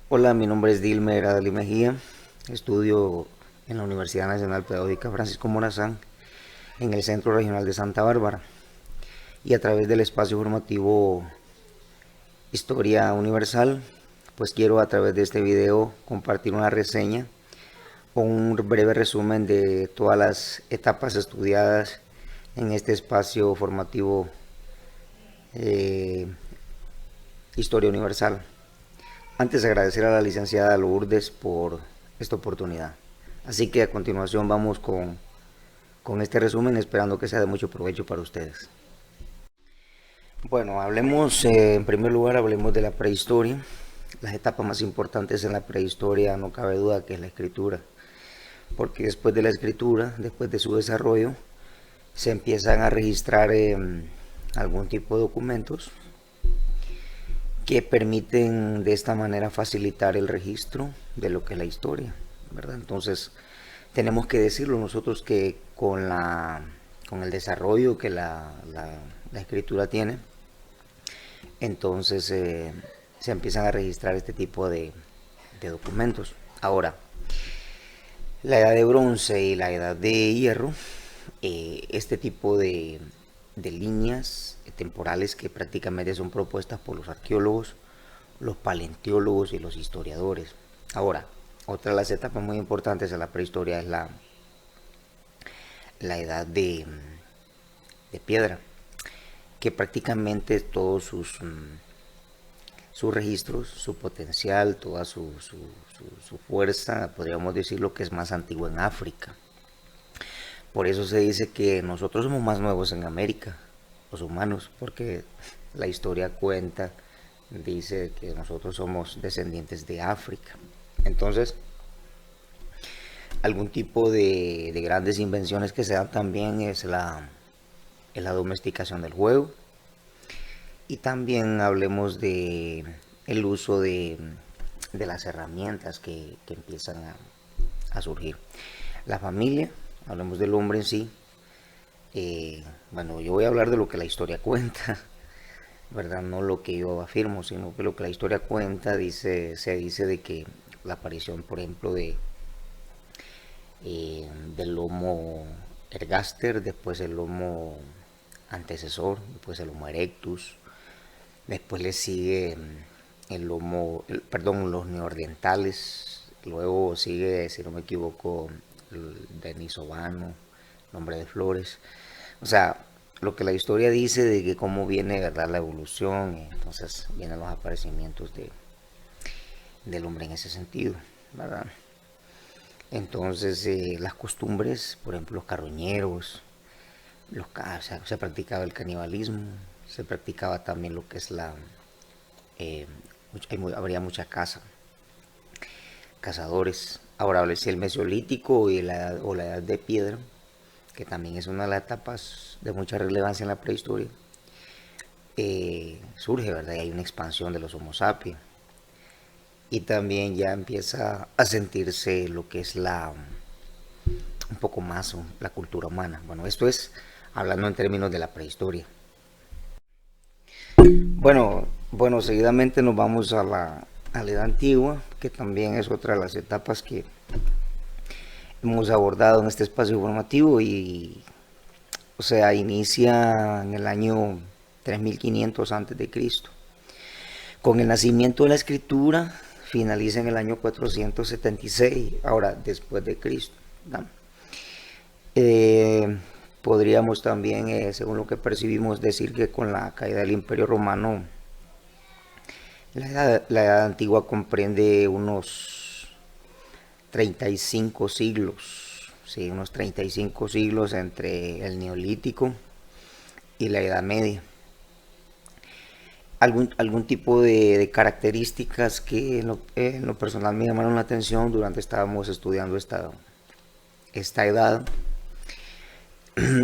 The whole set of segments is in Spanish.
Hola, mi nombre es Dilmer Adalí Mejía. Estudio en la Universidad Nacional Pedagógica Francisco Morazán en el Centro Regional de Santa Bárbara y a través del espacio formativo Historia Universal, pues quiero a través de este video compartir una reseña o un breve resumen de todas las etapas estudiadas en este espacio formativo eh, Historia Universal. Antes de agradecer a la licenciada Lourdes por esta oportunidad. Así que a continuación vamos con este resumen, esperando que sea de mucho provecho para ustedes. Bueno, hablemos, en primer lugar, hablemos de la prehistoria. Las etapas más importantes en la prehistoria no cabe duda que es la escritura, porque después de la escritura, después de su desarrollo, se empiezan a registrar algún tipo de documentos que permiten de esta manera facilitar el registro de lo que es la historia, ¿verdad? Entonces, tenemos que decirlo nosotros que con el desarrollo que la escritura tiene, entonces se empiezan a registrar este tipo de documentos. Ahora, la edad de bronce y la edad de hierro, este tipo de líneas temporales que prácticamente son propuestas por los arqueólogos, los paleontólogos y los historiadores. Ahora, otra de las etapas muy importantes de la prehistoria es la edad de piedra, que prácticamente todos sus registros, su potencial, toda su fuerza, podríamos decir lo que es más antiguo en África. Por eso se dice que nosotros somos más nuevos en América, los humanos, porque la historia cuenta, dice que nosotros somos descendientes de África. Entonces, algún tipo de grandes invenciones que se dan también es la domesticación del juego. Y también hablemos de el uso de las herramientas que empiezan a surgir. La familia, hablemos del hombre en sí. Bueno, yo voy a hablar de lo que la historia cuenta, ¿verdad? No lo que yo afirmo, sino que lo que la historia cuenta se dice de que la aparición, por ejemplo, del Homo ergaster, después el Homo antecesor, después el Homo erectus, después le sigue los neandertales, luego sigue, si no me equivoco, el denisovano, nombre de flores. O sea, lo que la historia dice de que cómo viene, ¿verdad?, la evolución, entonces vienen los aparecimientos del hombre en ese sentido, ¿verdad? Entonces, las costumbres, por ejemplo, los carroñeros, o sea, se practicaba el canibalismo, se practicaba también lo que es eh, habría mucha caza, cazadores. Ahora, si el mesolítico o la edad de piedra, que también es una de las etapas de mucha relevancia en la prehistoria, surge, ¿verdad? Y hay una expansión de los Homo sapiens. Y también ya empieza a sentirse lo que es un poco más la cultura humana. Bueno, esto es hablando en términos de la prehistoria. Bueno, seguidamente nos vamos a la edad antigua, que también es otra de las etapas que hemos abordado en este espacio formativo y, o sea, inicia en el año 3500 antes de Cristo. Con el nacimiento de la escritura finaliza en el año 476, ahora después de Cristo, ¿no? Eh, Podríamos también, según lo que percibimos, decir que con la caída del Imperio Romano, la edad antigua comprende unos 35 siglos, ¿sí? Unos 35 siglos entre el Neolítico y la Edad Media. Algún tipo de características que en lo personal me llamaron la atención durante estábamos estudiando esta edad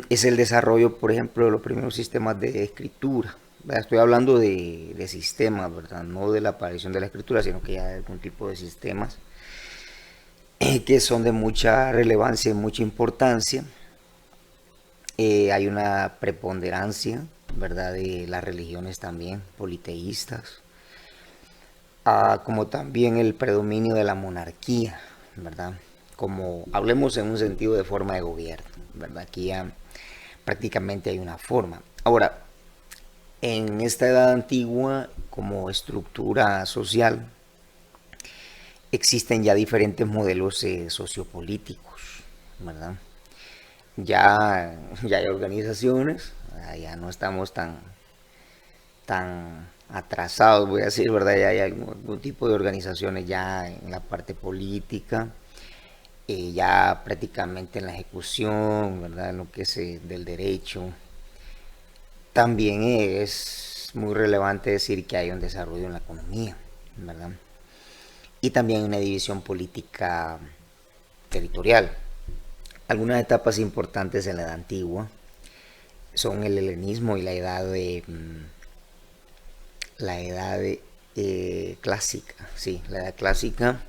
es el desarrollo, por ejemplo, de los primeros sistemas de escritura. Estoy hablando de sistemas, ¿verdad? No de la aparición de la escritura, sino que ya de algún tipo de sistemas que son de mucha relevancia y mucha importancia. Hay una preponderancia, ¿verdad?, de las religiones también politeístas. como también el predominio de la monarquía, ¿verdad? Como hablemos en un sentido de forma de gobierno, ¿verdad? Aquí ya prácticamente hay una forma. Ahora, en esta edad antigua, como estructura social, existen ya diferentes modelos sociopolíticos, ¿verdad? Ya hay organizaciones, ya no estamos tan atrasados, voy a decir, ¿verdad? Ya hay algún tipo de organizaciones ya en la parte política, ya prácticamente en la ejecución, ¿verdad? En lo que es del derecho. También es muy relevante decir que hay un desarrollo en la economía, ¿verdad? Y también una división política territorial. Algunas etapas importantes en la edad antigua son el helenismo y la edad clásica, sí, la edad clásica,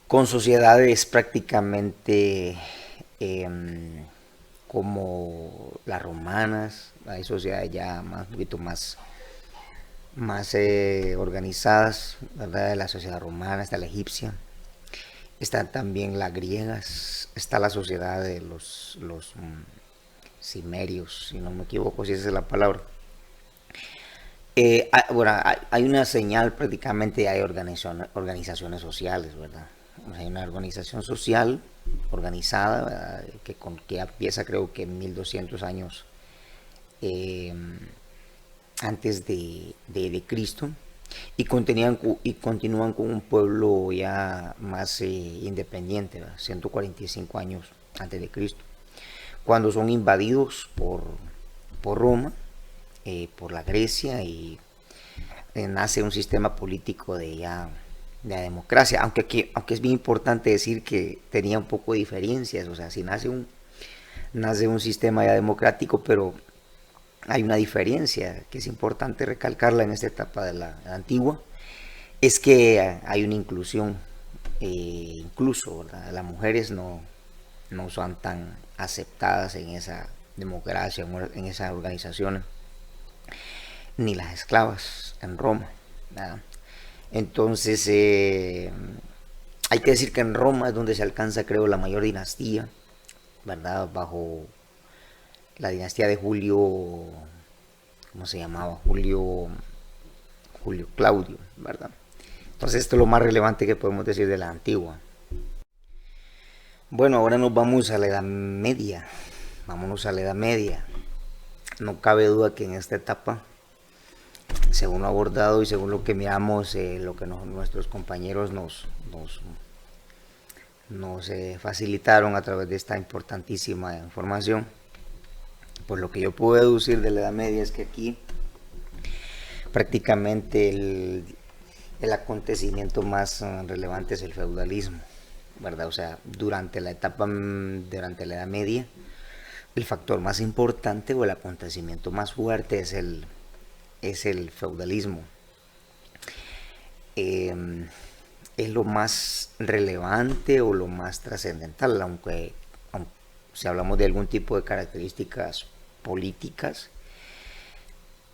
con sociedades prácticamente como las romanas. Hay sociedades ya un poquito más organizadas, ¿verdad? La sociedad romana, está la egipcia, están también las griegas, está la sociedad de los cimerios, si no me equivoco, si esa es la palabra. Bueno, hay una señal prácticamente, hay organizaciones sociales, ¿verdad? Hay una organización social organizada, ¿verdad? Que empieza creo que 1200 años eh, antes de Cristo, y continúan con un pueblo ya más independiente, ¿verdad? 145 años antes de Cristo, cuando son invadidos por Roma, por la Grecia, y nace un sistema político de democracia, aunque es bien importante decir que tenía un poco de diferencias. O sea, si nace un sistema ya democrático, pero hay una diferencia que es importante recalcarla en esta etapa de la antigua, es que hay una inclusión, incluso, ¿verdad? Las mujeres no son tan aceptadas en esa democracia, en esas organizaciones, ni las esclavas en Roma, ¿verdad? Entonces, hay que decir que en Roma es donde se alcanza, creo, la mayor dinastía, ¿verdad? Bajo la dinastía de Julio, ¿cómo se llamaba? Julio Claudio, ¿verdad? Entonces, esto es lo más relevante que podemos decir de la antigua. Bueno, ahora nos vamos a la Edad Media. Vámonos a la Edad Media. No cabe duda que en esta etapa, según lo abordado y según lo que miramos, lo que nuestros compañeros nos facilitaron a través de esta importantísima información, pues lo que yo puedo deducir de la Edad Media es que aquí prácticamente el acontecimiento más relevante es el feudalismo, ¿verdad? O sea, durante la Edad Media, el factor más importante o el acontecimiento más fuerte es el feudalismo. Es lo más relevante o lo más trascendental, aunque si hablamos de algún tipo de características políticas,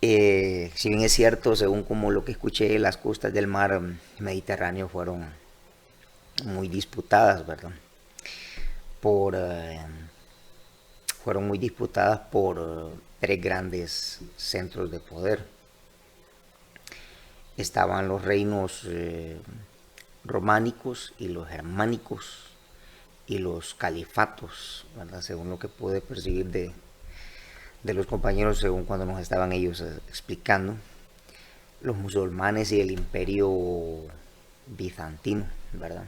si bien es cierto, según como lo que escuché, las costas del mar Mediterráneo fueron muy disputadas, ¿verdad? Fueron muy disputadas por tres grandes centros de poder. Estaban los reinos románicos y los germánicos y los califatos, ¿verdad? Según lo que pude percibir de los compañeros, según cuando nos estaban ellos explicando, los musulmanes y el imperio bizantino, ¿verdad?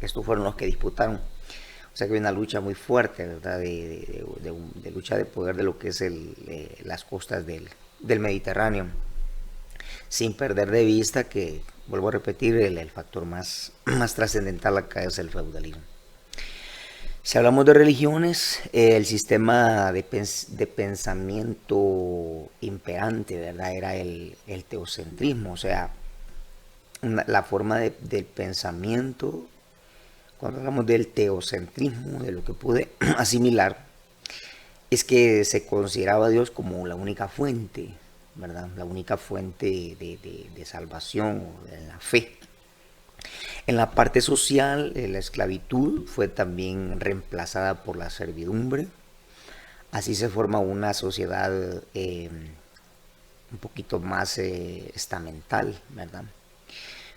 Estos fueron los que disputaron. O sea que hay una lucha muy fuerte, ¿verdad? De lucha de poder de lo que es las costas del Mediterráneo, sin perder de vista que, vuelvo a repetir, el factor más trascendental acá es el feudalismo. Si hablamos de religiones, el sistema de pensamiento imperante, ¿verdad? Era el teocentrismo. O sea, la forma del pensamiento, cuando hablamos del teocentrismo, de lo que pude asimilar, es que se consideraba a Dios como la única fuente, ¿verdad? La única fuente de salvación, de la fe. En la parte social, la esclavitud fue también reemplazada por la servidumbre. Así se forma una sociedad un poquito más estamental, ¿verdad?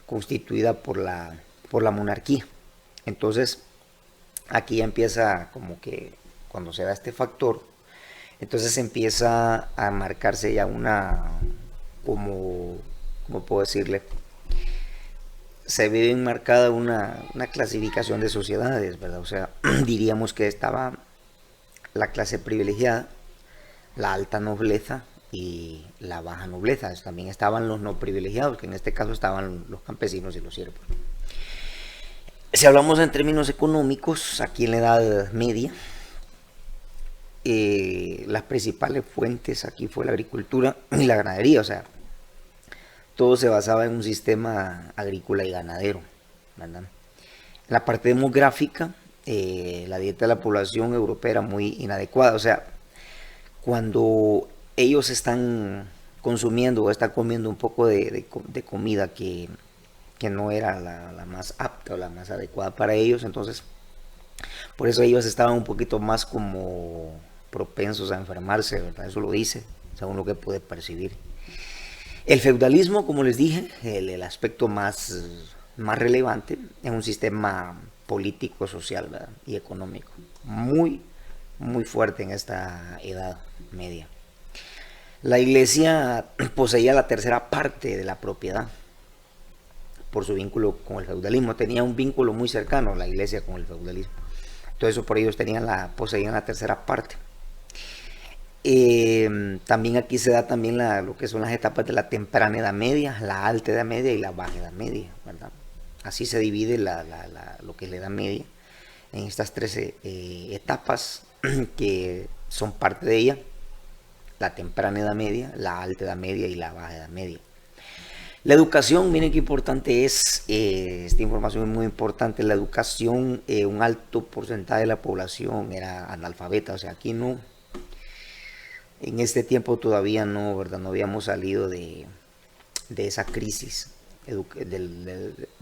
Constituida por la monarquía. Entonces, aquí ya empieza como que cuando se da este factor, entonces empieza a marcarse ya ¿cómo puedo decirle? Se ve enmarcada una clasificación de sociedades, ¿verdad? O sea, diríamos que estaba la clase privilegiada, la alta nobleza y la baja nobleza. También estaban los no privilegiados, que en este caso estaban los campesinos y los siervos. Si hablamos en términos económicos, aquí en la Edad Media, las principales fuentes aquí fue la agricultura y la ganadería, o sea, todo se basaba en un sistema agrícola y ganadero, ¿verdad? En la parte demográfica, la dieta de la población europea era muy inadecuada, o sea, cuando ellos están consumiendo o están comiendo un poco de comida que no era la más apta o la más adecuada para ellos, entonces por eso ellos estaban un poquito más como propensos a enfermarse, ¿verdad? Eso lo dice, según lo que pude percibir. El feudalismo, como les dije, el aspecto más relevante es un sistema político, social, ¿verdad? Y económico, muy fuerte en esta Edad Media. La iglesia poseía la tercera parte de la propiedad por su vínculo con el feudalismo. Tenía un vínculo muy cercano la iglesia con el feudalismo. Entonces por ellos poseían la tercera parte. También aquí se da también lo que son las etapas de la temprana Edad Media, la alta Edad Media y la baja Edad Media, ¿verdad? Así se divide lo que es la Edad Media en estas tres etapas que son parte de ella: la temprana Edad Media, la alta Edad Media y la baja Edad Media. La educación, miren qué importante es, esta información es muy importante. La educación, un alto porcentaje de la población era analfabeta, o sea, aquí no, en este tiempo todavía no, ¿verdad? No habíamos salido de esa crisis de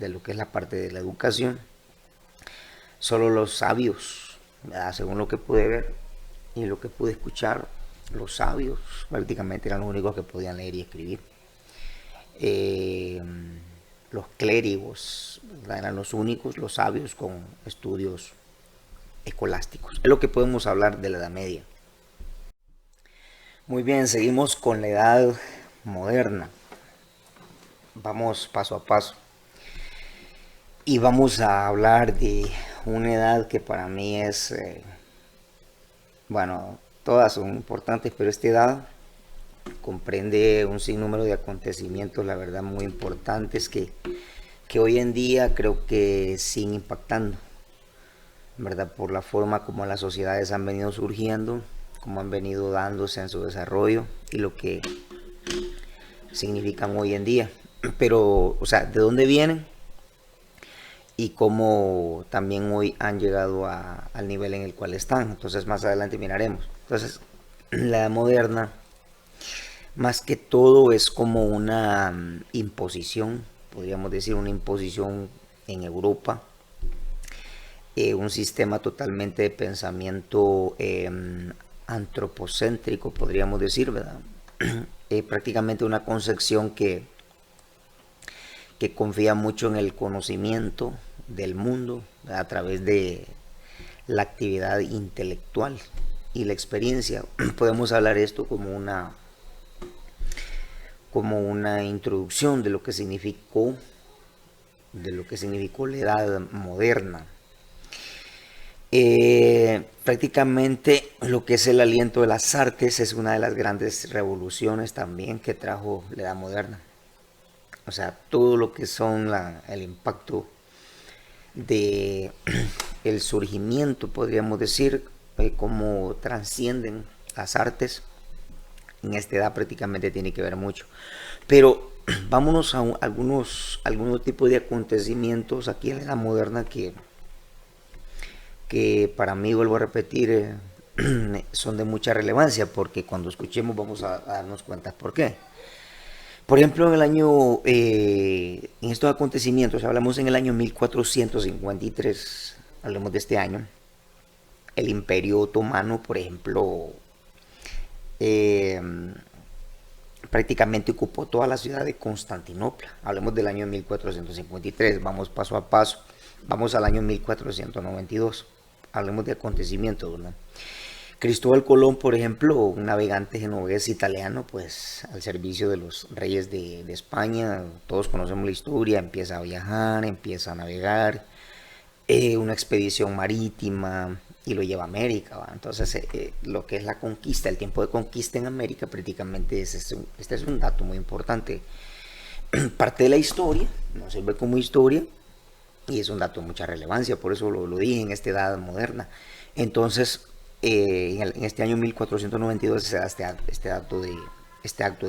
lo que es la parte de la educación. Solo los sabios, ¿verdad? Según lo que pude ver y lo que pude escuchar, los sabios prácticamente eran los únicos que podían leer y escribir. Los clérigos, ¿verdad? Eran los únicos, los sabios con estudios escolásticos. Es lo que podemos hablar de la Edad Media. Muy bien, seguimos con la Edad Moderna. Vamos paso a paso. Y vamos a hablar de una edad que para mí es, bueno, todas son importantes, pero esta edad comprende un sinnúmero de acontecimientos, la verdad, muy importantes que hoy en día creo que siguen impactando, ¿verdad? Por la forma como las sociedades han venido surgiendo, como han venido dándose en su desarrollo y lo que significan hoy en día. Pero, o sea, ¿de dónde vienen? Y cómo también hoy han llegado al nivel en el cual están. Entonces más adelante miraremos. Entonces, la edad moderna, más que todo, es como una imposición, podríamos decir una imposición en Europa, un sistema totalmente de pensamiento antropocéntrico, podríamos decir, ¿verdad? Prácticamente una concepción que confía mucho en el conocimiento del mundo, ¿verdad? A través de la actividad intelectual y la experiencia. Podemos hablar esto como una introducción de lo que significó la edad moderna. Prácticamente lo que es el aliento de las artes es una de las grandes revoluciones también que trajo la edad moderna. O sea, todo lo que son el impacto de el surgimiento, podríamos decir, cómo trascienden las artes en esta edad prácticamente tiene que ver mucho. Pero vámonos a algunos tipos de acontecimientos aquí en la edad moderna que para mí, vuelvo a repetir, son de mucha relevancia, porque cuando escuchemos vamos a darnos cuenta por qué. Por ejemplo, en estos acontecimientos, hablamos en el año 1453, hablemos de este año, el Imperio Otomano, por ejemplo, eh, prácticamente ocupó toda la ciudad de Constantinopla. Hablemos del año 1453, vamos paso a paso, vamos al año 1492, hablemos de acontecimientos, ¿verdad? Cristóbal Colón, por ejemplo, un navegante genovés italiano, pues al servicio de los reyes de España, todos conocemos la historia, empieza a viajar, empieza a navegar, una expedición marítima y lo lleva a América, ¿va? Entonces, lo que es la conquista, el tiempo de conquista en América, prácticamente este es un dato muy importante. Parte de la historia, nos sirve como historia y es un dato de mucha relevancia, por eso lo dije en esta edad moderna. Entonces, en este año 1492 se da este acto de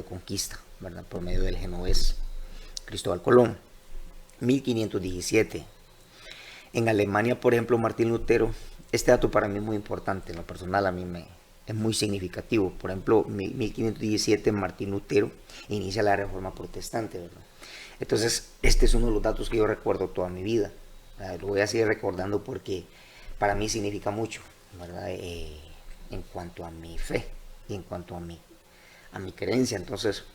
conquista, ¿verdad? Por medio del genovés Cristóbal Colón. 1517. En Alemania, por ejemplo, Martín Lutero, este dato para mí es muy importante, en lo personal a mí es muy significativo. Por ejemplo, 1517 Martín Lutero inicia la Reforma Protestante, ¿verdad? Entonces, este es uno de los datos que yo recuerdo toda mi vida. Lo voy a seguir recordando porque para mí significa mucho, ¿verdad? En cuanto a mi fe y en cuanto a mi creencia. Entonces,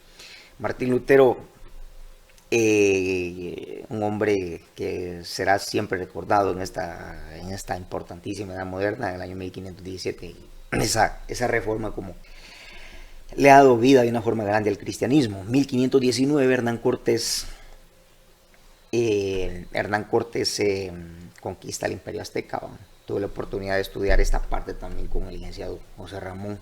Martín Lutero, un hombre que será siempre recordado en esta importantísima edad moderna, en el año 1517, esa reforma como le ha dado vida de una forma grande al cristianismo. 1519, Hernán Cortés conquista el Imperio Azteca, ¿va? Tuve la oportunidad de estudiar esta parte también con el licenciado José Ramón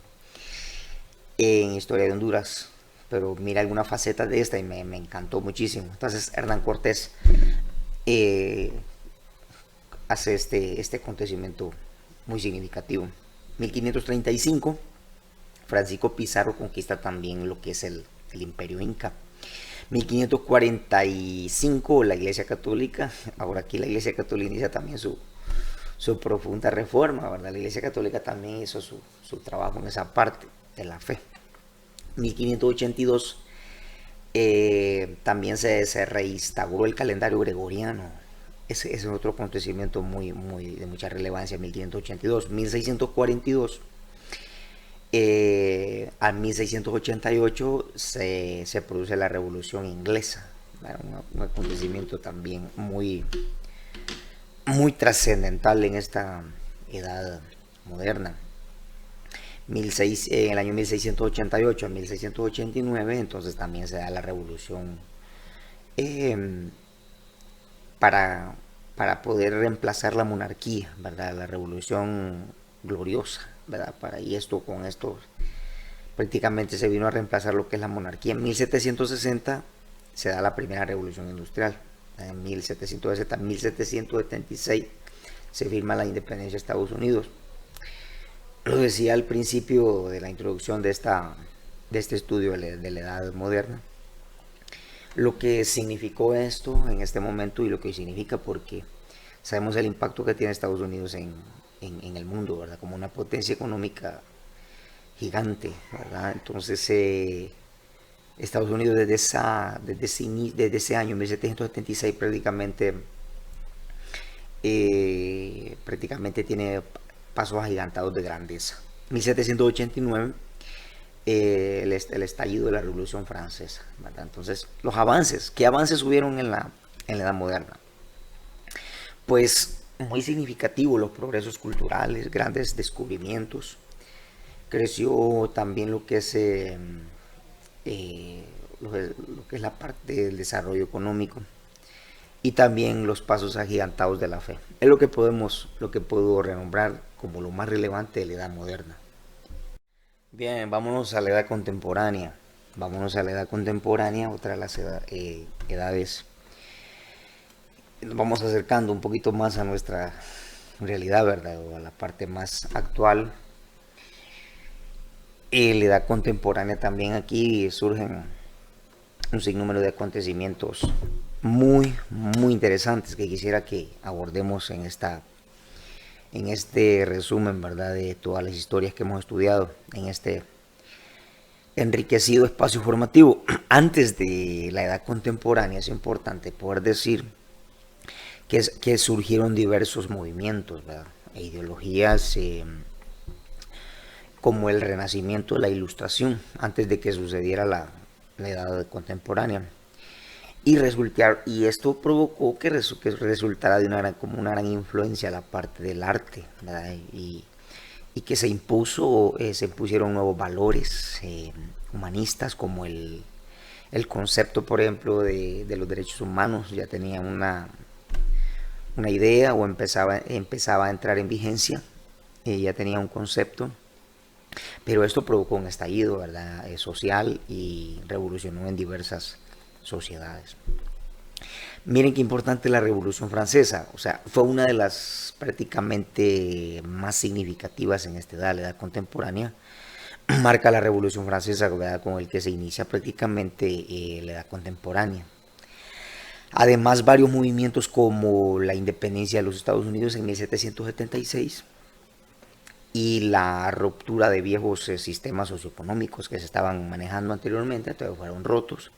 en Historia de Honduras, pero mira alguna faceta de esta y me encantó muchísimo. Entonces Hernán Cortés hace este acontecimiento muy significativo. 1535, Francisco Pizarro conquista también lo que es el Imperio Inca. 1545, la Iglesia Católica, ahora aquí la Iglesia Católica inicia también su profunda reforma, ¿verdad? La Iglesia Católica también hizo su trabajo en esa parte de la fe. 1582, también se reinstauró el calendario gregoriano. Ese es otro acontecimiento muy de mucha relevancia. 1582. 1642, a 1688 se produce la Revolución Inglesa, un acontecimiento también muy trascendental en esta edad moderna. En el año 1688 a 1689, entonces también se da la revolución para poder reemplazar la monarquía, ¿verdad? La revolución gloriosa, ¿verdad? Con esto prácticamente se vino a reemplazar lo que es la monarquía. En 1760 se da la primera revolución industrial. En 1760 a 1776 se firma la independencia de Estados Unidos. Lo decía al principio de la introducción de este estudio de la edad moderna, lo que significó esto en este momento y lo que significa, porque sabemos el impacto que tiene Estados Unidos en el mundo, ¿verdad? Como una potencia económica gigante, ¿verdad? Entonces, Estados Unidos desde ese año 1776 prácticamente tiene pasos agigantados de grandeza. 1789, el estallido de la Revolución Francesa, ¿verdad? Entonces, ¿qué avances hubieron en la Edad Moderna? Pues muy significativo, los progresos culturales, grandes descubrimientos. Creció también lo que es la parte del desarrollo económico y también los pasos agigantados de la fe. Es lo que puedo renombrar como lo más relevante de la edad moderna. Bien, vámonos a la edad contemporánea. Otra de las edades. Nos vamos acercando un poquito más a nuestra realidad, ¿verdad? O a la parte más actual. La edad contemporánea también, aquí surgen un sinnúmero de acontecimientos muy interesantes que quisiera que abordemos en en este resumen, ¿verdad?, de todas las historias que hemos estudiado en este enriquecido espacio formativo. Antes de la edad contemporánea es importante poder decir que surgieron diversos movimientos, ¿verdad?, e ideologías como el Renacimiento, la Ilustración, antes de que sucediera la edad contemporánea. Y esto provocó que resultara de como una gran influencia la parte del arte, ¿verdad? Y que se impusieron nuevos valores humanistas, como el concepto, por ejemplo, de los derechos humanos ya tenía una idea, o empezaba a entrar en vigencia, ya tenía un concepto, pero esto provocó un estallido, ¿verdad?, social, y revolucionó en diversas sociedades. Miren qué importante la Revolución Francesa, o sea, fue una de las prácticamente más significativas en esta edad, la edad contemporánea. Marca la Revolución Francesa, ¿verdad?, con el que se inicia prácticamente la edad contemporánea. Además, varios movimientos como la independencia de los Estados Unidos en 1776 y la ruptura de viejos sistemas socioeconómicos que se estaban manejando anteriormente, entonces fueron rotos.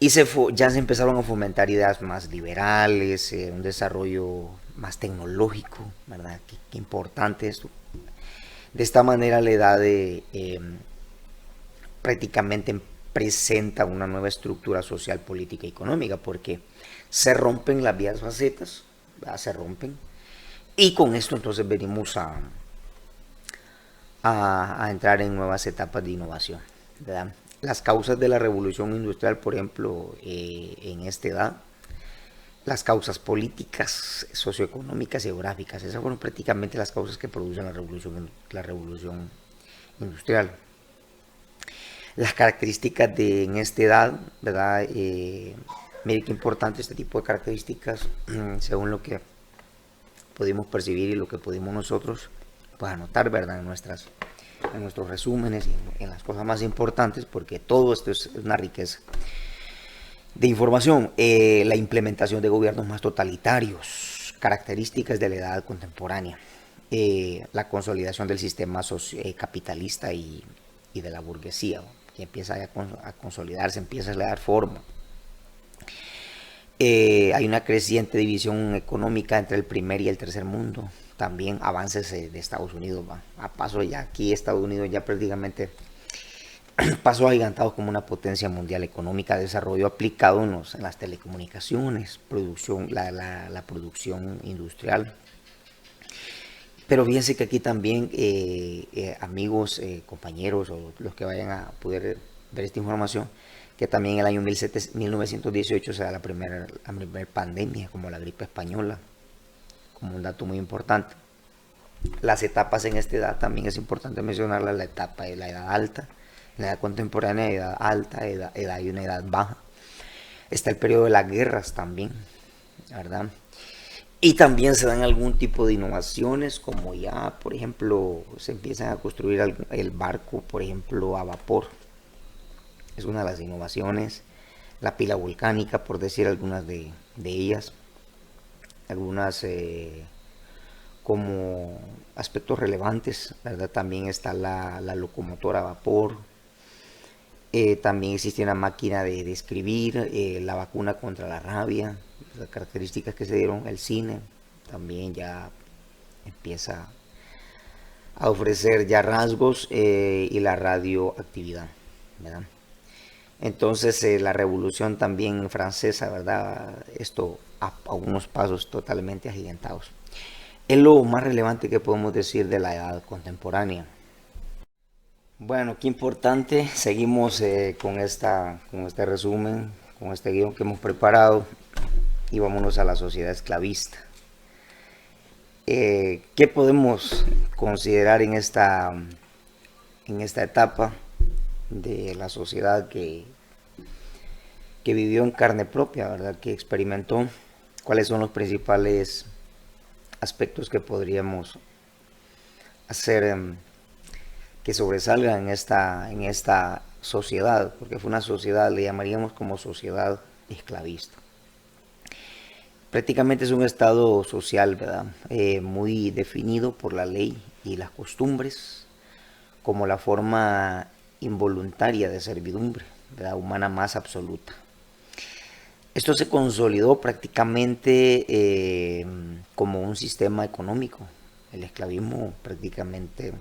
Y ya se empezaron a fomentar ideas más liberales, un desarrollo más tecnológico, ¿verdad? Qué importante esto. De esta manera la edad prácticamente presenta una nueva estructura social, política y económica, porque se rompen las viejas facetas, ¿verdad? Se rompen. Y con esto entonces venimos a entrar en nuevas etapas de innovación, ¿verdad? Las causas de la revolución industrial, por ejemplo, en esta edad, las causas políticas, socioeconómicas y geográficas, esas fueron prácticamente las causas que producen la revolución industrial. Las características en esta edad, ¿verdad? Miren qué importante este tipo de características, según lo que pudimos percibir y lo que pudimos nosotros pues anotar, ¿verdad?, en nuestros resúmenes y en las cosas más importantes, porque todo esto es una riqueza de información. La implementación de gobiernos más totalitarios, características de la edad contemporánea, la consolidación del sistema capitalista y de la burguesía, que empieza a consolidarse, empieza a dar forma. Hay una creciente división económica entre el primer y el tercer mundo. También avances de Estados Unidos, ¿va? A paso ya aquí Estados Unidos ya prácticamente pasó agigantado como una potencia mundial económica, desarrollo aplicado en las telecomunicaciones, la producción industrial. Pero fíjense que aquí también, amigos, compañeros, o los que vayan a poder ver esta información, que también en el año 1918 se da la primera pandemia, como la gripe española, como un dato muy importante. Las etapas en esta edad también es importante mencionarlas: la etapa de la edad alta, la edad contemporánea, edad alta, edad y una edad baja. Está el periodo de las guerras también, ¿verdad? Y también se dan algún tipo de innovaciones, como ya, por ejemplo, se empiezan a construir el barco, por ejemplo, a vapor. Es una de las innovaciones. La pila volcánica, por decir algunas de ellas. Algunas como aspectos relevantes, ¿verdad? También está la locomotora a vapor. También existe una máquina de escribir, la vacuna contra la rabia, las características que se dieron. El cine también ya empieza a ofrecer ya rasgos, y la radioactividad, ¿verdad? Entonces la revolución también francesa, ¿verdad? Esto a unos pasos totalmente agigantados. Es lo más relevante que podemos decir de la edad contemporánea. Bueno, qué importante. Seguimos con este resumen, con este guión que hemos preparado, y vámonos a la sociedad esclavista. ¿Qué podemos considerar en esta etapa de la sociedad que vivió en carne propia, ¿verdad? Que experimentó? ¿Cuáles son los principales aspectos que podríamos hacer que sobresalgan en esta sociedad? Porque fue una sociedad, le llamaríamos como sociedad esclavista. Prácticamente es un estado social, ¿verdad? Muy definido por la ley y las costumbres como la forma involuntaria de servidumbre, ¿verdad? Humana más absoluta. Esto se consolidó prácticamente como un sistema económico. El esclavismo prácticamente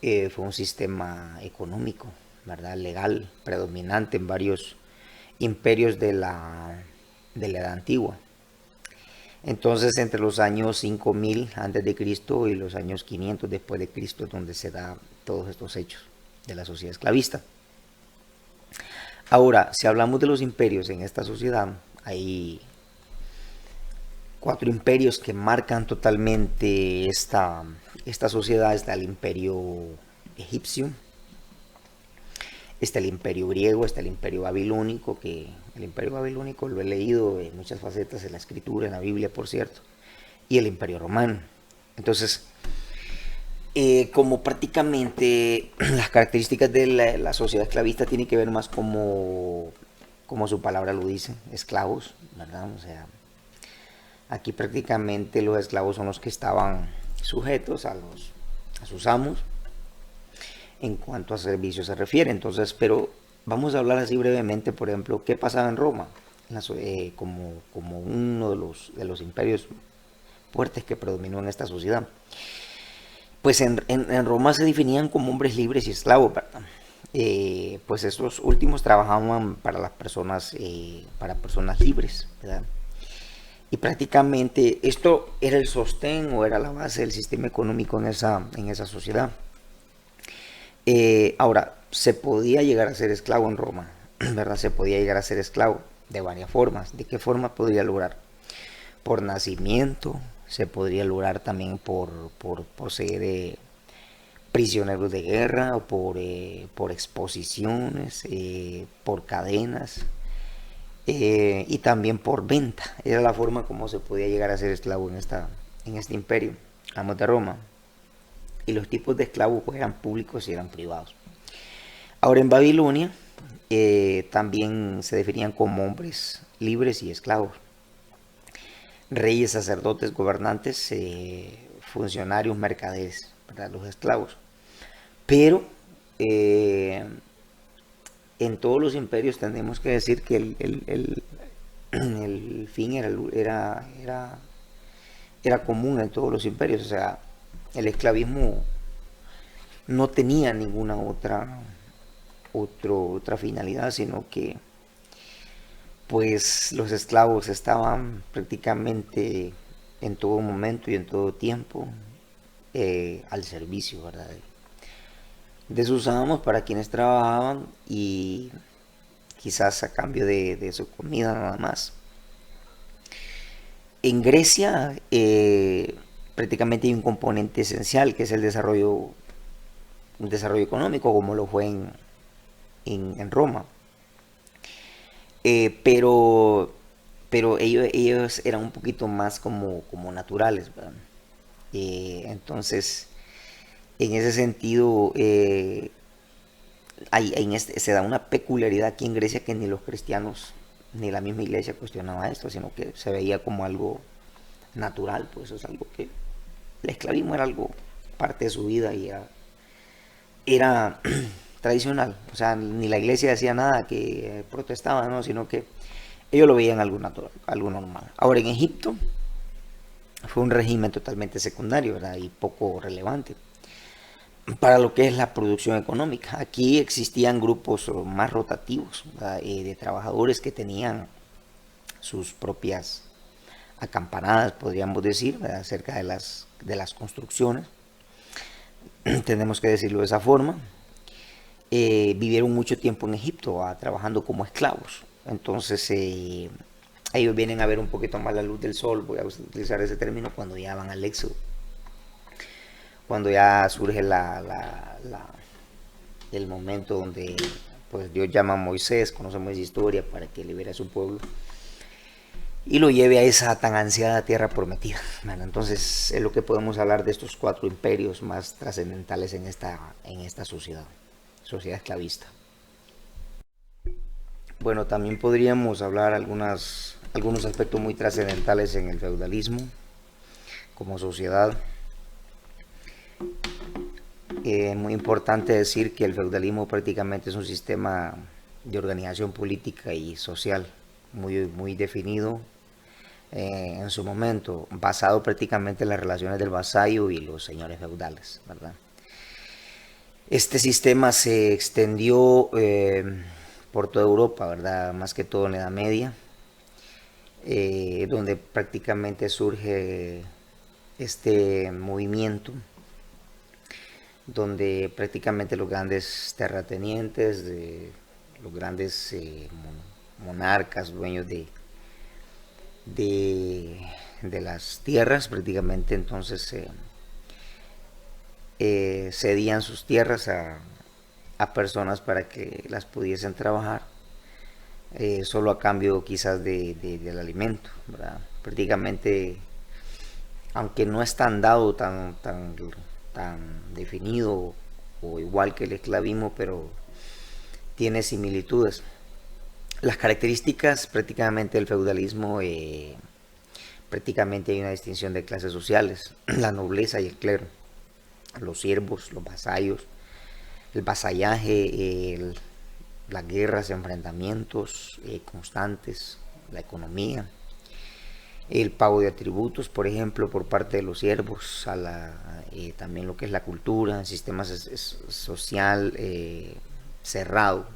fue un sistema económico, ¿verdad? Legal, predominante en varios imperios de la Edad Antigua. Entonces, entre los años 5000 antes de Cristo y los años 500 después de Cristo es donde se da todos estos hechos de la sociedad esclavista. Ahora, si hablamos de los imperios en esta sociedad, hay cuatro imperios que marcan totalmente esta sociedad. Está el imperio egipcio, está el imperio griego, está el imperio babilónico, que el imperio babilónico lo he leído en muchas facetas en la escritura, en la Biblia, por cierto, y el imperio romano. Entonces, como prácticamente las características de la sociedad esclavista tienen que ver más como su palabra lo dice, esclavos, ¿verdad? O sea, aquí prácticamente los esclavos son los que estaban sujetos a sus amos en cuanto a servicios se refiere. Entonces, pero vamos a hablar así brevemente, por ejemplo, qué pasaba en Roma, como uno de los imperios fuertes que predominó en esta sociedad. Pues en Roma se definían como hombres libres y esclavos, ¿verdad? Pues estos últimos trabajaban para personas libres, ¿verdad? Y prácticamente esto era el sostén o era la base del sistema económico en esa sociedad. Ahora, se podía llegar a ser esclavo en Roma, ¿verdad? Se podía llegar a ser esclavo de varias formas. ¿De qué forma podría lograr? Por nacimiento, se podría lograr también por ser prisioneros de guerra o por exposiciones, por cadenas y también por venta. Era la forma como se podía llegar a ser esclavo en este imperio, hablamos de Roma. Y los tipos de esclavos pues, eran públicos y eran privados. Ahora en Babilonia también se definían como hombres libres y esclavos. Reyes, sacerdotes, gobernantes, funcionarios, mercaderes, ¿verdad? Los esclavos. Pero en todos los imperios tenemos que decir que el fin era común en todos los imperios. O sea, el esclavismo no tenía ninguna otra finalidad, sino que pues los esclavos estaban prácticamente en todo momento y en todo tiempo al servicio, ¿verdad? De sus amos para quienes trabajaban y quizás a cambio de su comida nada más. En Grecia prácticamente hay un componente esencial que es un desarrollo económico como lo fue en Roma. Eh, pero pero ellos eran un poquito más como naturales, ¿verdad? Entonces, en ese sentido, se da una peculiaridad aquí en Grecia que ni los cristianos ni la misma iglesia cuestionaba esto, sino que se veía como algo natural, pues eso es algo que el esclavismo era algo parte de su vida y era tradicional, o sea, ni la iglesia decía nada que protestaba, ¿no? Sino que ellos lo veían algo natural, algo normal. Ahora en Egipto fue un régimen totalmente secundario, ¿verdad? Y poco relevante para lo que es la producción económica. Aquí existían grupos más rotativos, de trabajadores que tenían sus propias acampanadas, podríamos decir, ¿verdad? Cerca de las construcciones. Tenemos que decirlo de esa forma. Vivieron mucho tiempo en Egipto trabajando como esclavos. Entonces ellos vienen a ver un poquito más la luz del sol, voy a utilizar ese término, cuando ya van al éxodo. Cuando ya surge el momento donde pues Dios llama a Moisés, conocemos esa historia, para que libere a su pueblo y lo lleve a esa tan ansiada tierra prometida. Bueno, entonces es lo que podemos hablar de estos cuatro imperios más trascendentales en esta sociedad esclavista. Bueno, también podríamos hablar algunas algunos aspectos muy trascendentales en el feudalismo como sociedad. Muy importante decir que el feudalismo prácticamente es un sistema de organización política y social muy definido en su momento, basado prácticamente en las relaciones del vasallo y los señores feudales, ¿verdad? Este sistema se extendió por toda Europa, ¿verdad? Más que todo en la Edad Media, donde prácticamente surge este movimiento, donde prácticamente los grandes terratenientes, los grandes monarcas, dueños de las tierras, prácticamente entonces cedían sus tierras a personas para que las pudiesen trabajar, solo a cambio quizás del alimento, ¿verdad? Prácticamente, aunque no es tan dado, tan definido o igual que el esclavismo, pero tiene similitudes. Las características prácticamente del feudalismo, prácticamente hay una distinción de clases sociales, la nobleza y el clero, los siervos, los vasallos, el vasallaje, las guerras, enfrentamientos constantes, la economía, el pago de atributos, por ejemplo, por parte de los siervos, también lo que es la cultura, el sistema social cerrado.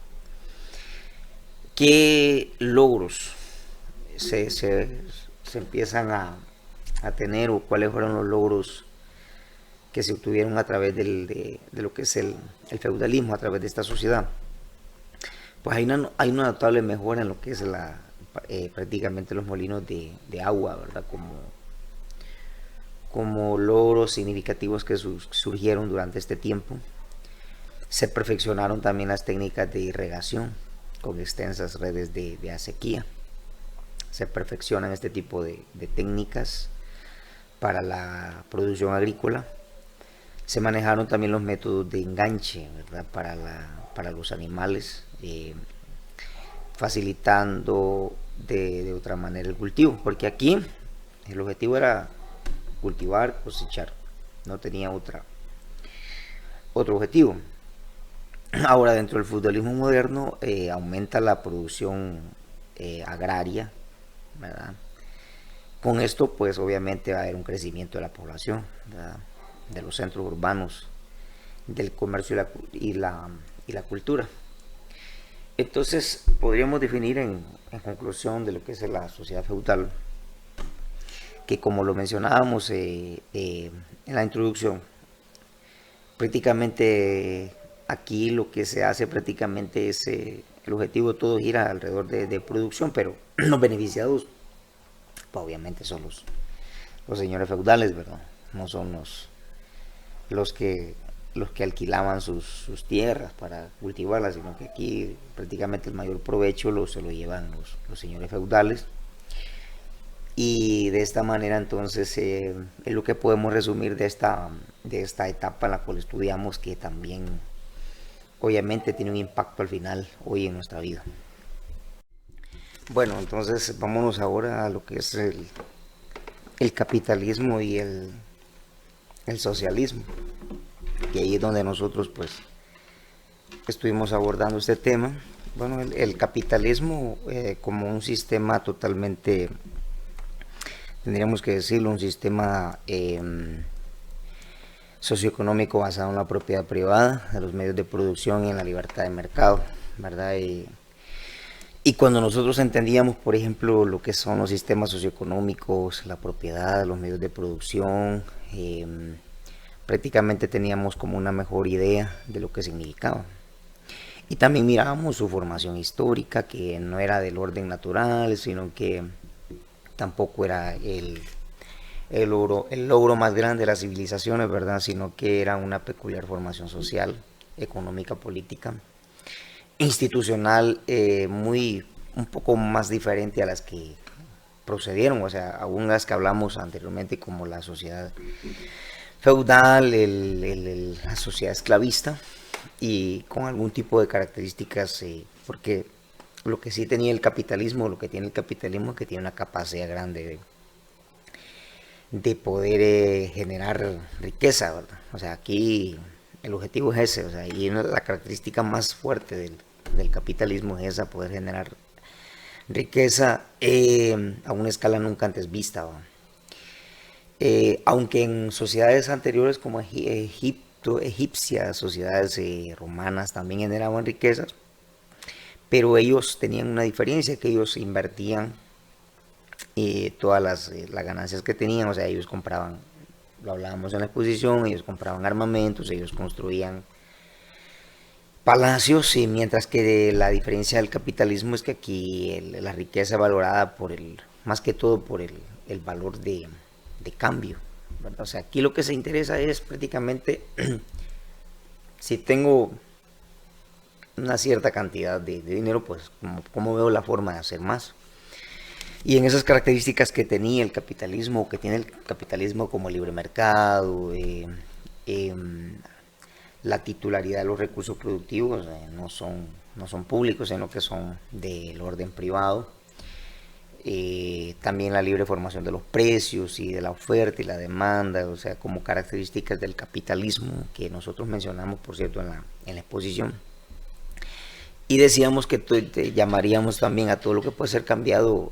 ¿Qué logros se empiezan a tener, o cuáles fueron los logros que se obtuvieron a través de lo que es el feudalismo, a través de esta sociedad? Pues hay una notable mejora en lo que es prácticamente los molinos de agua, ¿verdad? Como logros significativos que surgieron durante este tiempo. Se perfeccionaron también las técnicas de irrigación con extensas redes de acequia. Se perfeccionan este tipo de técnicas para la producción agrícola. Se manejaron también los métodos de enganche, ¿verdad? Para los animales, facilitando de otra manera el cultivo, porque aquí el objetivo era cultivar, cosechar, no tenía otro objetivo. Ahora, dentro del feudalismo moderno, aumenta la producción agraria, ¿verdad? Con esto, pues obviamente va a haber un crecimiento de la población, ¿verdad? De los centros urbanos, del comercio y la cultura. Entonces, podríamos definir en conclusión de lo que es la sociedad feudal, que como lo mencionábamos en la introducción, prácticamente aquí lo que se hace prácticamente es, el objetivo todo gira alrededor de producción, pero los beneficiados, pues obviamente son los señores feudales, ¿verdad? No son los que alquilaban sus tierras para cultivarlas, sino que aquí prácticamente el mayor provecho se lo llevan los señores feudales. Y de esta manera entonces es lo que podemos resumir de esta etapa en la cual estudiamos, que también obviamente tiene un impacto al final hoy en nuestra vida. Bueno, entonces vámonos ahora a lo que es el capitalismo y el socialismo, y ahí es donde nosotros pues estuvimos abordando este tema. Bueno, el capitalismo como un sistema totalmente, tendríamos que decirlo, un sistema socioeconómico basado en la propiedad privada de los medios de producción y en la libertad de mercado, ¿verdad? Y cuando nosotros entendíamos, por ejemplo, lo que son los sistemas socioeconómicos, la propiedad, los medios de producción, prácticamente teníamos como una mejor idea de lo que significaba. Y también mirábamos su formación histórica, que no era del orden natural, sino que tampoco era el logro más grande de las civilizaciones, ¿verdad? Sino que era una peculiar formación social, económica, política, institucional, un poco más diferente a las que procedieron, o sea, aún las que hablamos anteriormente, como la sociedad feudal, la sociedad esclavista, y con algún tipo de características, porque lo que sí tenía el capitalismo, lo que tiene el capitalismo es que tiene una capacidad grande de poder generar riqueza, ¿verdad? O sea, aquí el objetivo es ese, o sea, y la característica más fuerte del capitalismo es esa, poder generar riqueza a una escala nunca antes vista, ¿va? Aunque en sociedades anteriores como Egipto, egipcias, sociedades romanas también generaban riquezas, pero ellos tenían una diferencia, que ellos invertían todas las ganancias que tenían, o sea, ellos compraban, lo hablábamos en la exposición, ellos compraban armamentos, ellos construían palacios, y mientras que la diferencia del capitalismo es que aquí la riqueza es valorada más que todo por el valor de cambio, ¿verdad? O sea, aquí lo que se interesa es prácticamente si tengo una cierta cantidad de dinero, pues como veo la forma de hacer más. Y en esas características que tenía el capitalismo, que tiene el capitalismo como el libre mercado, eh, la titularidad de los recursos productivos no son públicos, sino que son del orden privado. También la libre formación de los precios y de la oferta y la demanda, o sea, como características del capitalismo que nosotros mencionamos, por cierto, en la exposición. Y decíamos que llamaríamos también a todo lo que puede ser cambiado,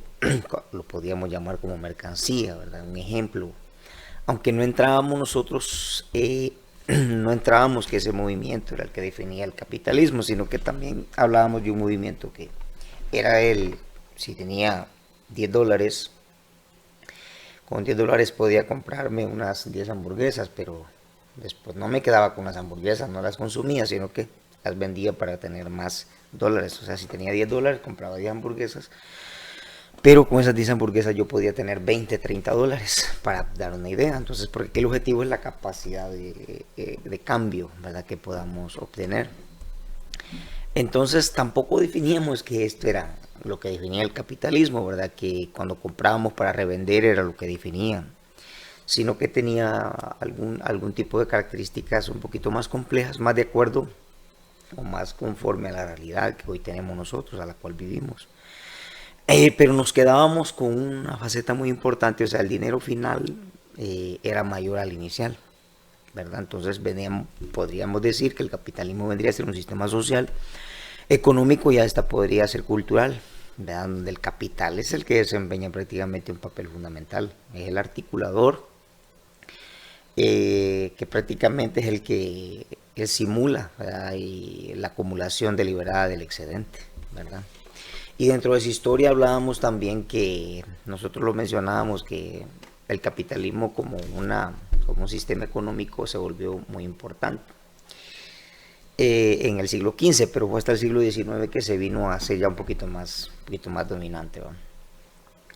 lo podríamos llamar como mercancía, ¿verdad? Un ejemplo. Aunque no entrábamos nosotros, no entrábamos que ese movimiento era el que definía el capitalismo, sino que también hablábamos de un movimiento que era si tenía $10, con $10 podía comprarme unas 10 hamburguesas, pero después no me quedaba con las hamburguesas, no las consumía, sino que las vendía para tener más dólares. O sea, si tenía $10, compraba 10 hamburguesas, pero con esas 10 hamburguesas yo podía tener 20, $30, para dar una idea. Entonces, porque el objetivo es la capacidad de cambio, ¿verdad?, que podamos obtener. Entonces, tampoco definíamos que esto era lo que definía el capitalismo, ¿verdad?, que cuando comprábamos para revender era lo que definía, sino que tenía algún tipo de características un poquito más complejas, más de acuerdo o más conforme a la realidad que hoy tenemos nosotros, a la cual vivimos. Pero nos quedábamos con una faceta muy importante, o sea, el dinero final era mayor al inicial, ¿verdad? Entonces podríamos decir que el capitalismo vendría a ser un sistema social, económico, y hasta podría ser cultural, ¿verdad? Donde el capital es el que desempeña prácticamente un papel fundamental, es el articulador, que prácticamente es el que simula, ¿verdad?, y la acumulación deliberada del excedente, ¿verdad? Y dentro de esa historia hablábamos también que nosotros lo mencionábamos, que el capitalismo como un sistema económico se volvió muy importante en el siglo XV, pero fue hasta el siglo XIX que se vino a hacer ya un poquito más dominante, ¿va?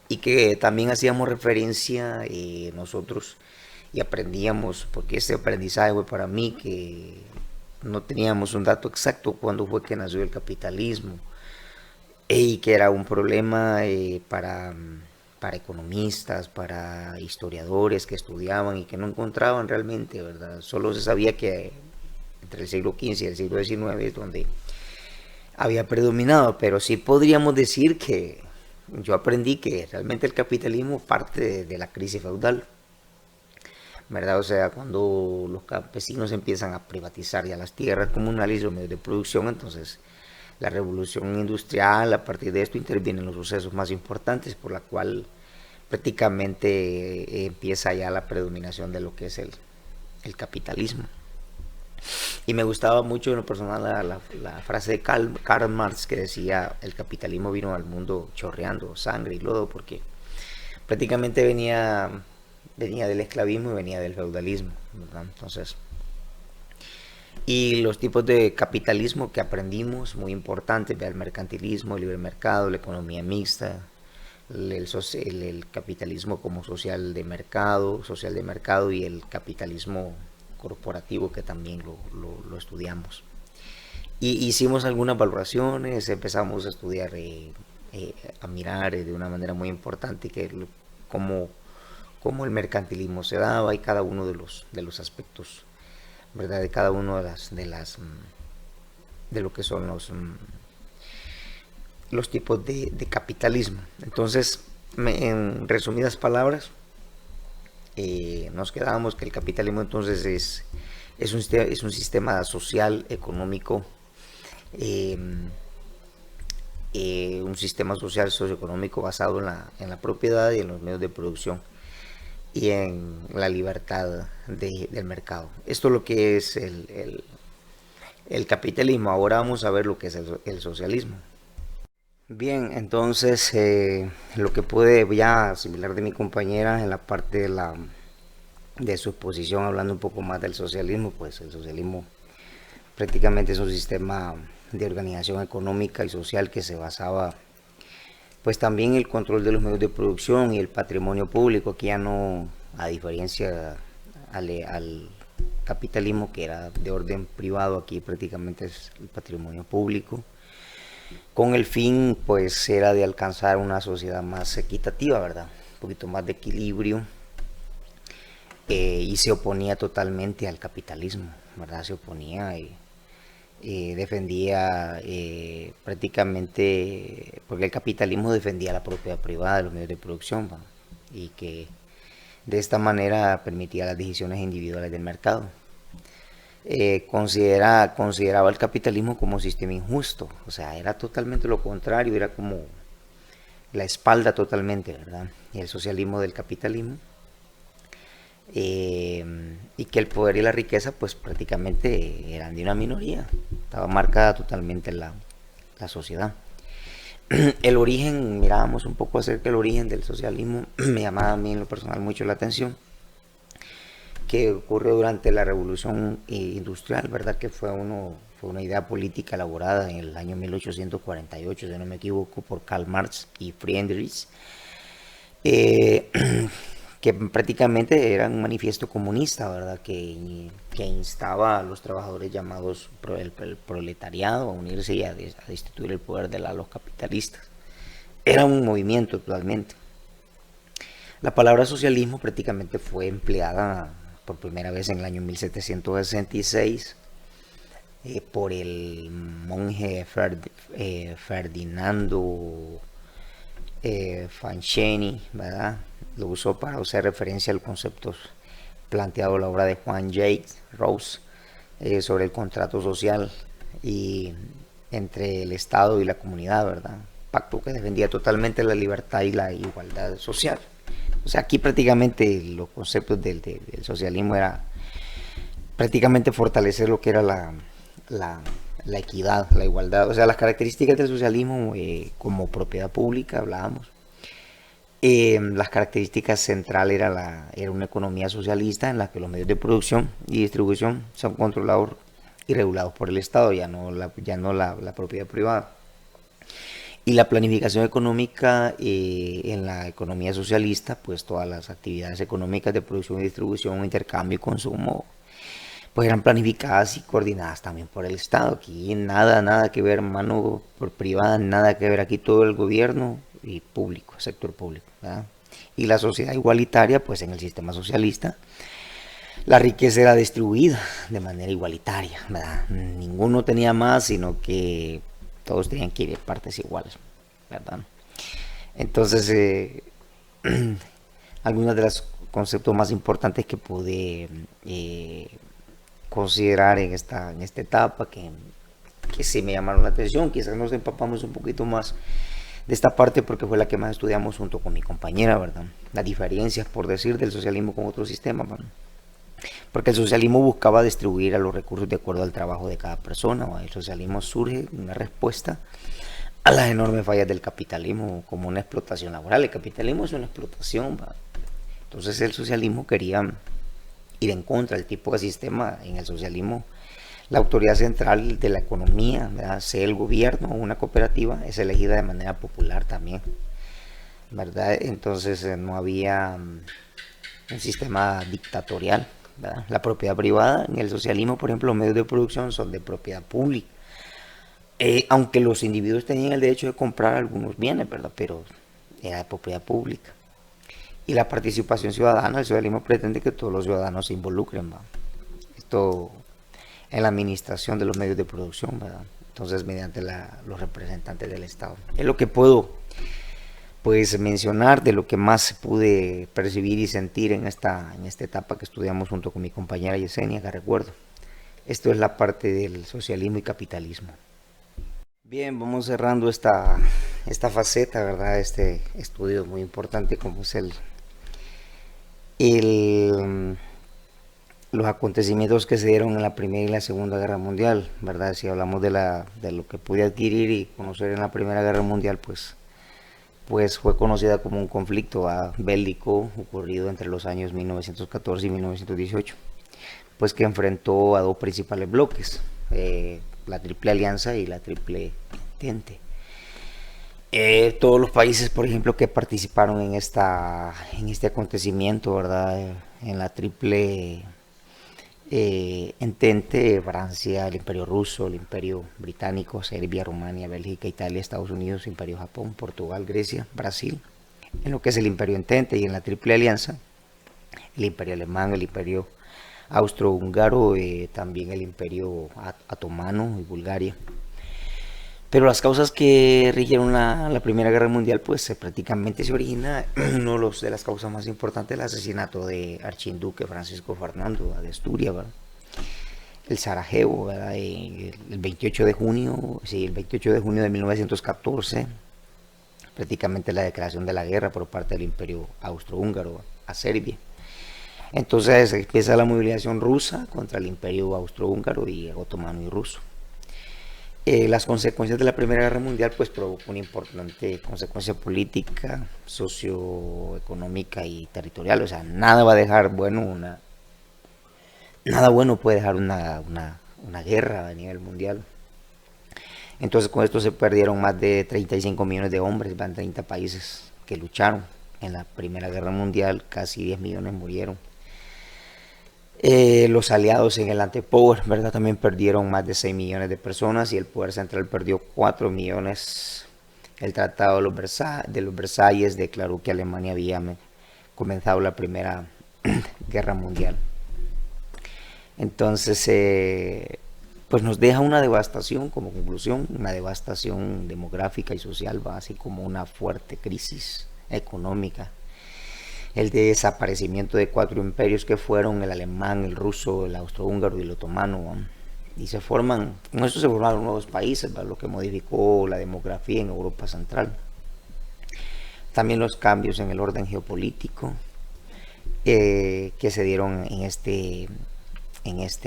Y que también hacíamos referencia nosotros y aprendíamos, porque este aprendizaje fue para mí, que no teníamos un dato exacto cuándo fue que nació el capitalismo, y que era un problema para economistas, para historiadores que estudiaban y que no encontraban realmente, ¿verdad? Solo se sabía que entre el siglo XV y el siglo XIX es donde había predominado, pero sí podríamos decir que yo aprendí que realmente el capitalismo parte de la crisis feudal, ¿verdad? O sea, cuando los campesinos empiezan a privatizar ya las tierras comunales y los medios de producción, entonces la revolución industrial, a partir de esto intervienen los sucesos más importantes, por la cual prácticamente empieza ya la predominación de lo que es el capitalismo. Y me gustaba mucho en lo personal la frase de Karl Marx, que decía: el capitalismo vino al mundo chorreando sangre y lodo, porque prácticamente venía del esclavismo y venía del feudalismo, ¿verdad? Entonces, y los tipos de capitalismo que aprendimos, muy importantes: el mercantilismo, el libre mercado, la economía mixta, el capitalismo como social de mercado, y el capitalismo corporativo, que también lo estudiamos. Y hicimos algunas valoraciones, empezamos a estudiar, a mirar de una manera muy importante cómo el mercantilismo se daba, y cada uno de los aspectos, ¿verdad?, de cada uno de lo que son los tipos de capitalismo. Entonces, en resumidas palabras, nos quedábamos que el capitalismo entonces es un sistema social, económico, eh, un sistema social socioeconómico basado en la propiedad y en los medios de producción y en la libertad del mercado. Esto es lo que es el capitalismo. Ahora vamos a ver lo que es el socialismo. Bien, entonces lo que pude ya asimilar de mi compañera en la parte de su exposición, hablando un poco más del socialismo, pues el socialismo prácticamente es un sistema de organización económica y social que se basaba pues también en el control de los medios de producción y el patrimonio público. Aquí ya no, a diferencia al capitalismo que era de orden privado, aquí prácticamente es el patrimonio público, con el fin pues era de alcanzar una sociedad más equitativa, ¿verdad? Un poquito más de equilibrio, y se oponía totalmente al capitalismo, ¿verdad? Se oponía y defendía prácticamente, porque el capitalismo defendía la propiedad privada de los medios de producción, ¿va? Y que de esta manera permitía las decisiones individuales del mercado. Consideraba el capitalismo como un sistema injusto, o sea, era totalmente lo contrario, era como la espalda totalmente, ¿verdad? Y el socialismo del capitalismo, y que el poder y la riqueza pues prácticamente eran de una minoría, estaba marcada totalmente la sociedad. El origen, mirábamos un poco acerca del origen del socialismo, me llamaba a mí en lo personal mucho la atención, que ocurrió durante la revolución industrial, ¿verdad? Que fue una idea política elaborada en el año 1848, si no me equivoco, por Karl Marx y Friedrich, eh, que prácticamente era un manifiesto comunista, ¿verdad? Que instaba a los trabajadores llamados el proletariado a unirse y a destituir el poder de los capitalistas. Era un movimiento totalmente. La palabra socialismo prácticamente fue empleada por primera vez en el año 1766 por el monje Ferdinando Fancheni, ¿verdad? Lo usó para hacer referencia al concepto planteado en la obra de Juan Jacques Rousseau sobre el contrato social y entre el Estado y la comunidad, ¿verdad? Pacto que defendía totalmente la libertad y la igualdad social. O sea, aquí prácticamente los conceptos del socialismo era prácticamente fortalecer lo que era la equidad, la igualdad. O sea, las características del socialismo, como propiedad pública, hablábamos. Las características centrales era una economía socialista en la que los medios de producción y distribución son controlados y regulados por el Estado, ya no la propiedad privada. Y la planificación económica, en la economía socialista, pues todas las actividades económicas de producción y distribución, intercambio y consumo, pues eran planificadas y coordinadas también por el Estado. Aquí nada que ver mano por privada, nada que ver, aquí todo el gobierno y público, sector público, ¿verdad? Y la sociedad igualitaria, pues en el sistema socialista, la riqueza era distribuida de manera igualitaria, ¿verdad? Ninguno tenía más, sino que todos tenían que ir en partes iguales, ¿verdad? Entonces, algunos de los conceptos más importantes que pude considerar en esta etapa que sí me llamaron la atención, quizás nos empapamos un poquito más de esta parte porque fue la que más estudiamos junto con mi compañera, ¿verdad? Las diferencias, por decir, del socialismo con otros sistemas, ¿verdad? Porque el socialismo buscaba distribuir a los recursos de acuerdo al trabajo de cada persona, ¿verdad? El socialismo surge una respuesta a las enormes fallas del capitalismo como una explotación laboral. El capitalismo es una explotación, ¿verdad? Entonces el socialismo quería ir en contra del tipo de sistema. En el socialismo la autoridad central de la economía, ¿verdad? Sea el gobierno o una cooperativa, es elegida de manera popular también, ¿verdad? Entonces no había un sistema dictatorial, ¿verdad? La propiedad privada en el socialismo, por ejemplo, los medios de producción son de propiedad pública, aunque los individuos tenían el derecho de comprar algunos bienes, ¿verdad? Pero era de propiedad pública. Y la participación ciudadana, el socialismo pretende que todos los ciudadanos se involucren, ¿verdad? Esto en la administración de los medios de producción, ¿verdad? entonces mediante los representantes del Estado. Es lo que puedo pues mencionar de lo que más pude percibir y sentir en esta etapa que estudiamos junto con mi compañera Yesenia, que recuerdo. Esto es la parte del socialismo y capitalismo. Bien, vamos cerrando esta faceta, ¿verdad? Este estudio muy importante como es el, los acontecimientos que se dieron en la Primera y la Segunda Guerra Mundial, ¿verdad? Si hablamos de lo que pude adquirir y conocer en la Primera Guerra Mundial, pues fue conocida como un conflicto bélico ocurrido entre los años 1914 y 1918, pues que enfrentó a dos principales bloques, la Triple Alianza y la Triple Entente. Todos los países, por ejemplo, que participaron en este acontecimiento, ¿verdad? En la Triple Entente, Francia, el Imperio Ruso, el Imperio Británico, Serbia, Rumania, Bélgica, Italia, Estados Unidos, Imperio Japón, Portugal, Grecia, Brasil, en lo que es el Imperio Entente, y en la Triple Alianza, el Imperio Alemán, el Imperio Austrohúngaro, también el Imperio Otomano y Bulgaria. Pero las causas que rigieron la Primera Guerra Mundial, pues prácticamente se origina uno de las causas más importantes, el asesinato de archiduque Francisco Fernando de Asturias, ¿verdad? El Sarajevo, ¿verdad? El 28 de junio, sí, el 28 de junio de 1914, prácticamente la declaración de la guerra por parte del Imperio Austrohúngaro a Serbia. Entonces empieza la movilización rusa contra el Imperio Austrohúngaro y otomano y ruso. Las consecuencias de la Primera Guerra Mundial pues provocó una importante consecuencia política, socioeconómica y territorial. O sea, nada va a dejar bueno nada bueno puede dejar una guerra a nivel mundial. Entonces con esto se perdieron más de 35 millones de hombres, van 30 países que lucharon en la Primera Guerra Mundial, casi 10 millones murieron. Los aliados en el antepower, ¿verdad? También perdieron más de 6 millones de personas y el poder central perdió 4 millones. El Tratado de los Versalles declaró que Alemania había comenzado la Primera Guerra Mundial. Entonces, pues nos deja una devastación como conclusión, una devastación demográfica y social, así como una fuerte crisis económica. El desaparecimiento de 4 imperios que fueron el alemán, el ruso, el austrohúngaro y el otomano, y con esto se formaron nuevos países, lo que modificó la demografía en Europa Central. También los cambios en el orden geopolítico que se dieron en este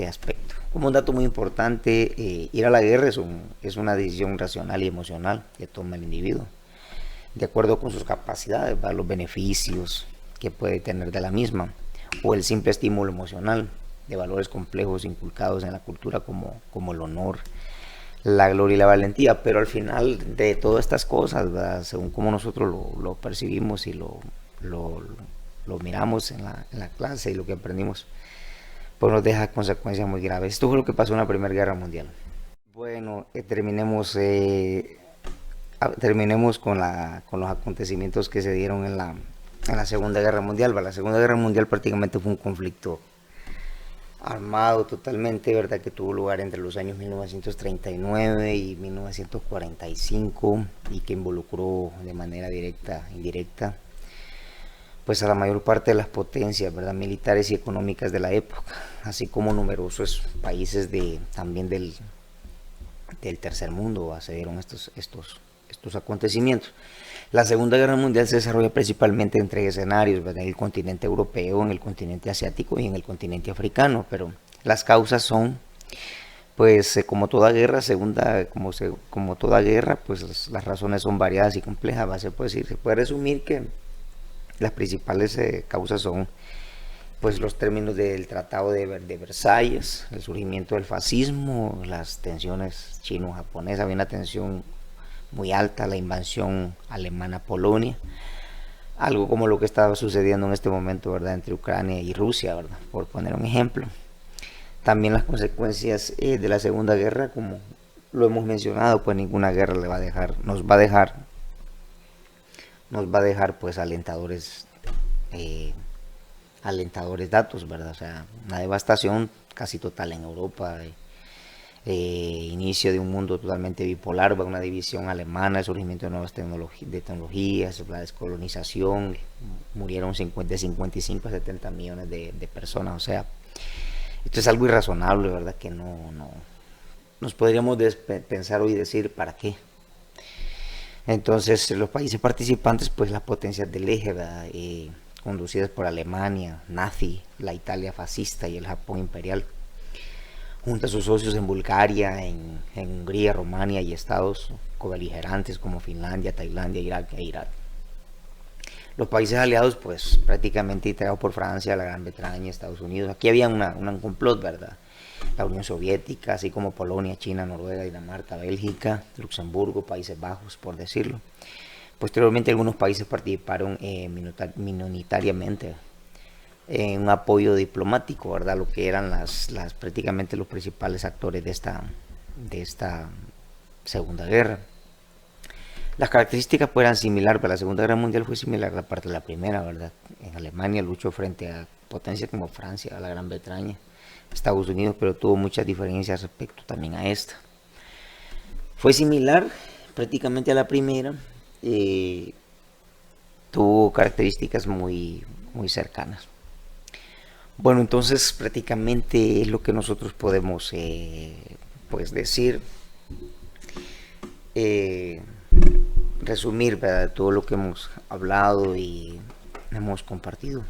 aspecto. Como un dato muy importante, ir a la guerra es una decisión racional y emocional que toma el individuo, de acuerdo con sus capacidades, los beneficios que puede tener de la misma, o el simple estímulo emocional de valores complejos inculcados en la cultura como el honor, la gloria y la valentía. Pero al final de todas estas cosas, ¿verdad? Según como nosotros lo percibimos y lo miramos en la clase y lo que aprendimos, pues nos deja consecuencias muy graves. Esto fue lo que pasó en la Primera Guerra Mundial. Bueno, terminemos con los acontecimientos que se dieron en la Segunda Guerra Mundial. La Segunda Guerra Mundial prácticamente fue un conflicto armado totalmente, ¿verdad? Que tuvo lugar entre los años 1939 y 1945 y que involucró de manera directa e indirecta pues a la mayor parte de las potencias, ¿verdad? Militares y económicas de la época, así como numerosos países también del tercer mundo se dieron estos acontecimientos. La Segunda Guerra Mundial se desarrolla principalmente en 3 escenarios, ¿verdad? En el continente europeo, en el continente asiático y en el continente africano, pero las causas son, pues como toda guerra, como toda guerra, pues las razones son variadas y complejas. Se puede resumir que las principales causas son pues los términos del Tratado de Versalles, el surgimiento del fascismo, las tensiones chino-japonesas, había una tensión muy alta, la invasión alemana a Polonia, algo como lo que estaba sucediendo en este momento, ¿verdad? Entre Ucrania y Rusia, ¿verdad? Por poner un ejemplo. También las consecuencias de la Segunda Guerra, como lo hemos mencionado, pues ninguna guerra nos va a dejar pues alentadores datos, ¿verdad? O sea, una devastación casi total en Europa, inicio de un mundo totalmente bipolar, una división alemana, el surgimiento de nuevas tecnologías, la descolonización, murieron de 55 a 70 millones de personas, o sea, esto es algo irrazonable, ¿verdad? Que no nos podríamos pensar hoy y decir, ¿para qué? Entonces, los países participantes, pues las potencias del eje, ¿verdad? Conducidas por Alemania, nazi, la Italia fascista y el Japón imperial, junto a sus socios en Bulgaria, en Hungría, Rumania y estados cobeligerantes como Finlandia, Tailandia, Irak e Irak. Los países aliados, pues prácticamente integrados por Francia, la Gran Bretaña, Estados Unidos. Aquí había un complot, ¿verdad? La Unión Soviética, así como Polonia, China, Noruega, Dinamarca, Bélgica, Luxemburgo, Países Bajos, por decirlo. Posteriormente algunos países participaron minoritariamente en un apoyo diplomático, ¿verdad? Lo que eran prácticamente los principales actores de esta Segunda Guerra. Las características pues eran similares, pero la Segunda Guerra Mundial fue similar a la parte de la primera, ¿verdad? En Alemania luchó frente a potencias como Francia, la Gran Bretaña, Estados Unidos, pero tuvo muchas diferencias respecto también a esta. Fue similar prácticamente a la primera, tuvo características muy cercanas. Bueno, entonces prácticamente es lo que nosotros podemos pues decir, resumir, ¿verdad? Todo lo que hemos hablado y hemos compartido.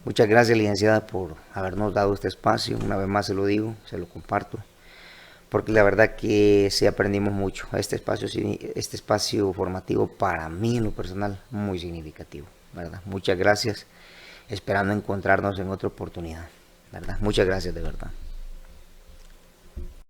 Muchas gracias, licenciada, por habernos dado este espacio. Una vez más se lo digo, se lo comparto, porque la verdad que sí aprendimos mucho. Este espacio formativo para mí en lo personal muy significativo, ¿verdad? Muchas gracias, esperando encontrarnos en otra oportunidad, ¿verdad? Muchas gracias de verdad.